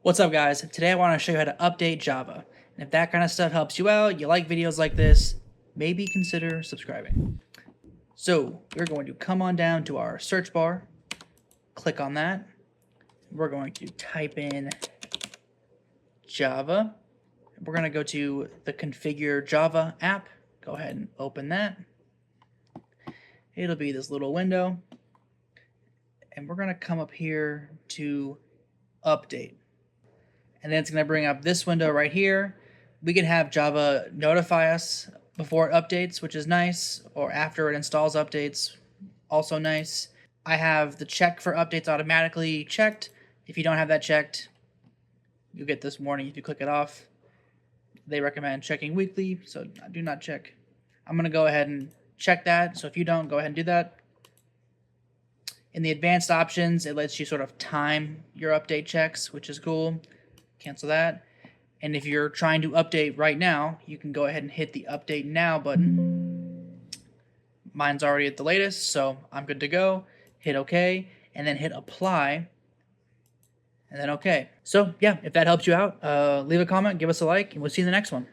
What's up, guys? Today I want to show you how to update Java. And if that kind of stuff helps you out, you like videos like this, maybe consider subscribing. So we're going to come on down to our search bar, click on that. We're going to type in Java. We're going to go to the Configure Java app. Go ahead and open that. It'll be this little window. And we're going to come up here to Update. And then it's going to bring up this window right here. We can have Java notify us before it updates, which is nice, or after it installs updates, also nice. I have the check for updates automatically checked. If you don't have that checked, you'll get this warning if you click it off. They recommend checking weekly, so do not check. I'm going to go ahead and check that, so if you don't, go ahead and do that. In the advanced options, it lets you sort of time your update checks, which is cool. Cancel that. And if you're trying to update right now, you can go ahead and hit the update now button. Mine's already at the latest, so I'm good to go. Hit OK, and then hit apply, and then OK. So yeah, if that helps you out, leave a comment, give us a like, and we'll see you in the next one.